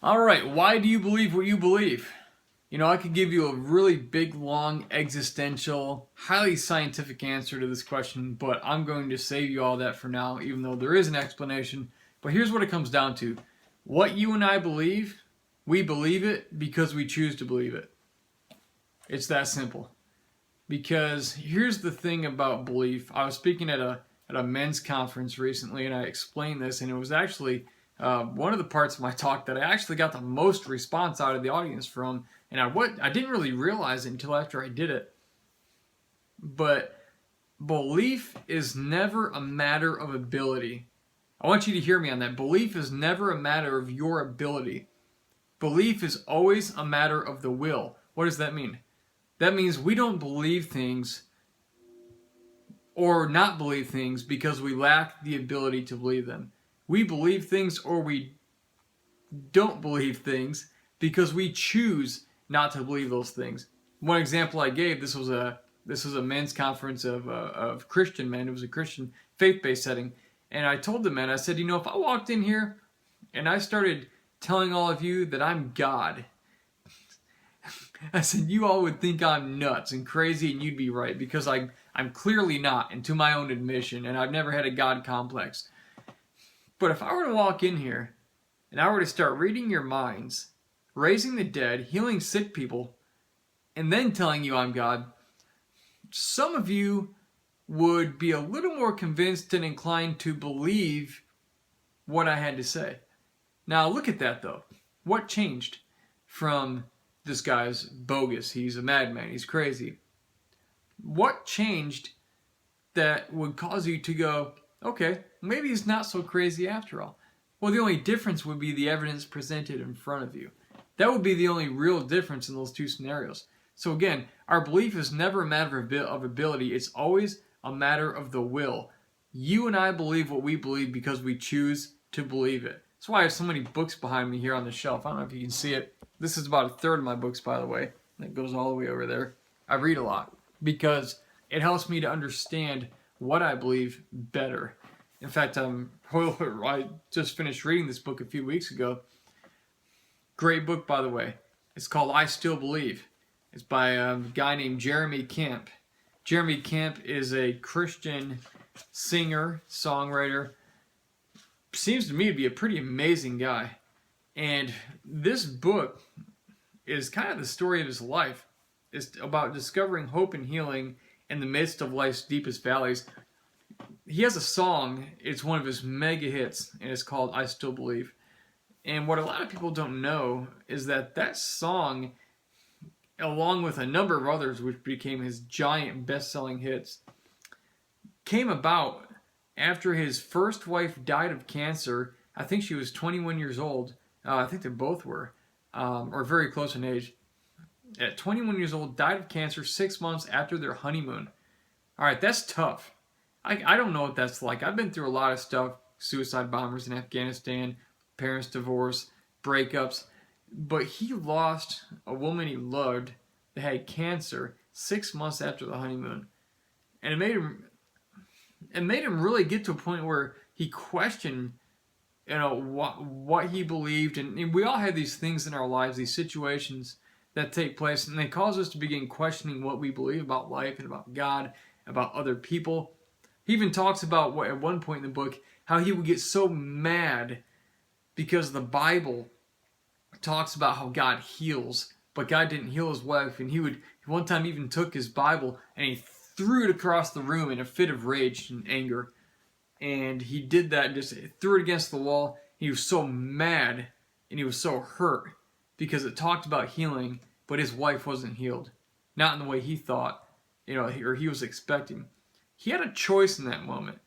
All right, why do you believe what you believe? You know, I could give you a really big, long, existential, highly scientific answer to this question, but I'm going to save you all that for now, even though there is an explanation. But here's what it comes down to. What you and I believe, we believe it because we choose to believe it. It's that simple. Because here's the thing about belief. I was speaking at a men's conference recently, and I explained this, and it was actually one of the parts of my talk that I actually got the most response out of the audience from, and I didn't really realize it until after I did it. But belief is never a matter of ability. I want you to hear me on that. Belief is never a matter of your ability. Belief is always a matter of the will. What does that mean? That means we don't believe things or not believe things because we lack the ability to believe them. We believe things or we don't believe things because we choose not to believe those things. One example I gave, this was a men's conference of Christian men. It was a Christian faith-based setting. And I told the men, I said, you know, if I walked in here and I started telling all of you that I'm God, I said, you all would think I'm nuts and crazy, and you'd be right, because I'm clearly not, and to my own admission, and I've never had a God complex. But if I were to walk in here, and I were to start reading your minds, raising the dead, healing sick people, and then telling you I'm God, some of you would be a little more convinced and inclined to believe what I had to say. Now look at that though. What changed from this guy's bogus, he's a madman, he's crazy? What changed that would cause you to go, okay, maybe he's not so crazy after all? Well, the only difference would be the evidence presented in front of you. That would be the only real difference in those two scenarios. So again, our belief is never a matter of ability. It's always a matter of the will. You and I believe what we believe because we choose to believe it. That's why I have so many books behind me here on the shelf. I don't know if you can see it. This is about a third of my books, by the way. It goes all the way over there. I read a lot because it helps me to understand what I believe better. In fact, I just finished reading this book a few weeks ago. Great book, by the way. It's called I Still Believe. It's by a guy named Jeremy Camp. Jeremy Camp is a Christian singer, songwriter. Seems to me to be a pretty amazing guy. And this book is kind of the story of his life. It's about discovering hope and healing in the midst of life's deepest valleys. He has a song, it's one of his mega hits, and it's called I Still Believe. And what a lot of people don't know is that that song, along with a number of others which became his giant best-selling hits, came about after his first wife died of cancer. I think she was 21 years old. I think they both were, or very close in age. At 21 years old, died of cancer 6 months after their honeymoon. All right, that's tough. I don't know what that's like. I've been through a lot of stuff, suicide bombers in Afghanistan, parents' divorce, breakups. But he lost a woman he loved that had cancer 6 months after the honeymoon. And it made him really get to a point where he questioned, you know, what he believed. And we all have these things in our lives, these situations that take place, and they cause us to begin questioning what we believe about life and about God, about other people. He even talks about at one point in the book how he would get so mad because the Bible talks about how God heals, but God didn't heal his wife, and he one time even took his Bible and he threw it across the room in a fit of rage and anger. And he did that and just threw it against the wall. He was so mad and he was so hurt because it talked about healing, but his wife wasn't healed. Not in the way he thought, or he was expecting. He had a choice in that moment.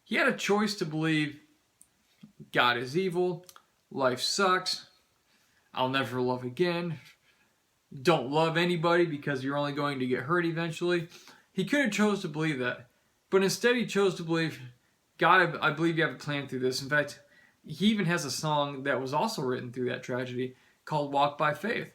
He had a choice to believe God is evil, life sucks, I'll never love again, don't love anybody because you're only going to get hurt eventually. He could have chose to believe that, but instead he chose to believe, God, I believe you have a plan through this. In fact, he even has a song that was also written through that tragedy called Walk by Faith.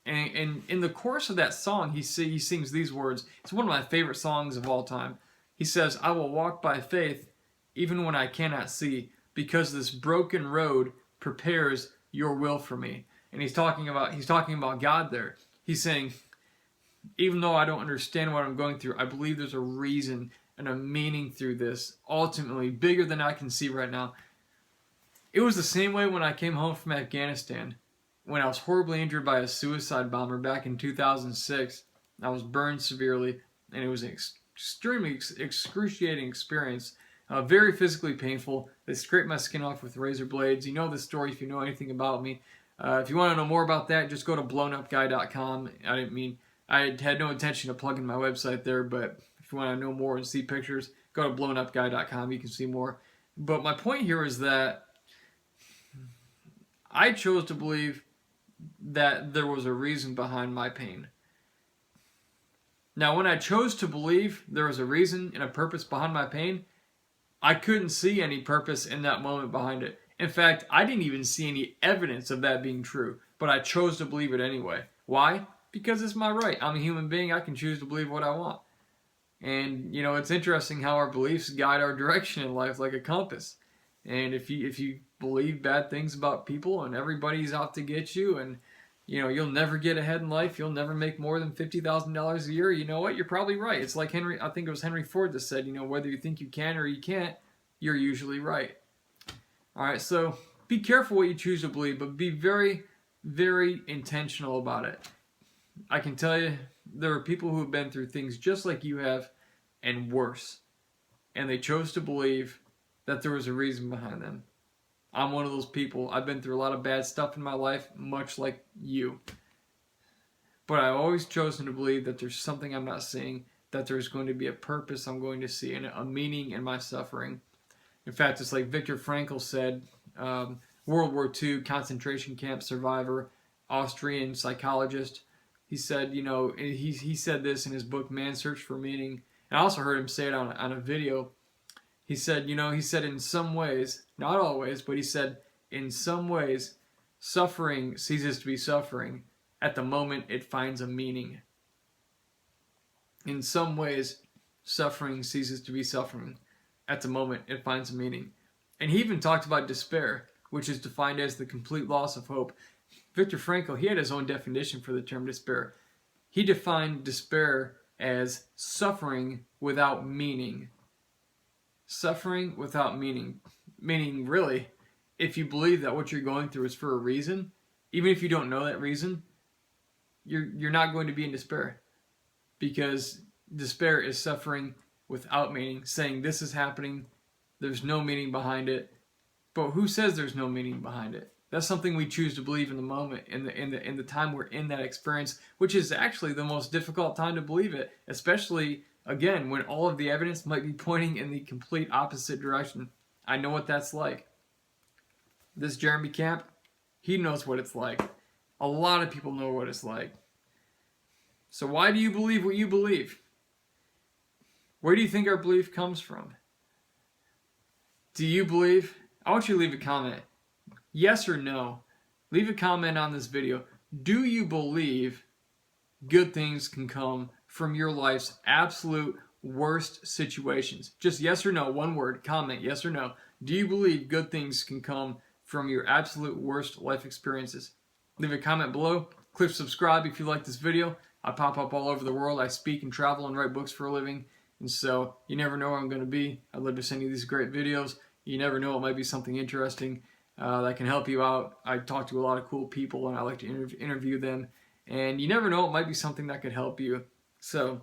And in the course of that song, he sings these words. It's one of my favorite songs of all time. He says, I will walk by faith even when I cannot see, because this broken road prepares your will for me. And he's talking about God there. He's saying, even though I don't understand what I'm going through, I believe there's a reason and a meaning through this, ultimately bigger than I can see right now. It was the same way when I came home from Afghanistan, when I was horribly injured by a suicide bomber back in 2006. I was burned severely, and it was an extremely excruciating experience. Very physically painful. They scraped my skin off with razor blades. You know the story if you know anything about me. If you want to know more about that, just go to blownupguy.com. I had no intention of plugging my website there, but if you want to know more and see pictures, go to blownupguy.com. You can see more. But my point here is that I chose to believe that there was a reason behind my pain. Now, when I chose to believe there was a reason and a purpose behind my pain, I couldn't see any purpose in that moment behind it. In fact, I didn't even see any evidence of that being true, but I chose to believe it anyway. Why? Because it's my right. I'm a human being. I can choose to believe what I want. And, you know, it's interesting how our beliefs guide our direction in life like a compass. And if you believe bad things about people and everybody's out to get you, and, you know, you'll never get ahead in life, you'll never make more than $50,000 a year, you know what? You're probably right. It's like I think it was Henry Ford that said, you know, whether you think you can or you can't, you're usually right. All right, so be careful what you choose to believe, but be very, very intentional about it. I can tell you, there are people who have been through things just like you have and worse, and they chose to believe that there was a reason behind them. I'm one of those people. I've been through a lot of bad stuff in my life, much like you. But I've always chosen to believe that there's something I'm not seeing, that there's going to be a purpose I'm going to see, and a meaning in my suffering. In fact, it's like Viktor Frankl said, World War II concentration camp survivor, Austrian psychologist. He said, you know, he said this in his book, Man's Search for Meaning. And I also heard him say it on a video. He said, you know, in some ways, not always, but he said, in some ways, suffering ceases to be suffering at the moment it finds a meaning. In some ways, suffering ceases to be suffering at the moment it finds a meaning. And he even talked about despair, which is defined as the complete loss of hope. Viktor Frankl, he had his own definition for the term despair. He defined despair as suffering without meaning. Suffering without meaning. Meaning, really, if you believe that what you're going through is for a reason, even if you don't know that reason, you're not going to be in despair. Because despair is suffering without meaning, saying this is happening, there's no meaning behind it. But who says there's no meaning behind it? That's something we choose to believe in the moment, in the time we're in that experience, which is actually the most difficult time to believe it, especially, again, when all of the evidence might be pointing in the complete opposite direction. I know what that's like. This Jeremy Camp, he knows what it's like. A lot of people know what it's like. So why do you believe what you believe? Where do you think our belief comes from? Do you believe? I want you to leave a comment. Yes or no. Leave a comment on this video. Do you believe good things can come from your life's absolute worst situations? Just yes or no, one word, comment, yes or no. Do you believe good things can come from your absolute worst life experiences? Leave a comment below. Click subscribe if you like this video. I pop up all over the world. I speak and travel and write books for a living. And so you never know where I'm going to be. I'd love to send you these great videos. You never know, it might be something interesting that can help you out. I talk to a lot of cool people and I like to interview them. And you never know, it might be something that could help you. So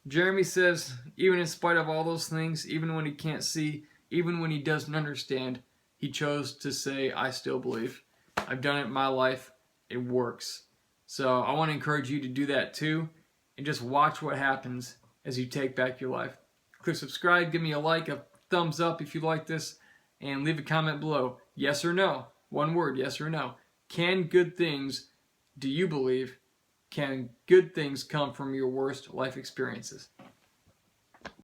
Jeremy says, even in spite of all those things, even when he can't see, even when he doesn't understand, he chose to say, I still believe. I've done it in my life. It works. So I want to encourage you to do that too. And just watch what happens as you take back your life. Click subscribe, give me a like, a thumbs up if you like this, and leave a comment below. Yes or no. One word, yes or no. Can good things, do you believe, can good things come from your worst life experiences?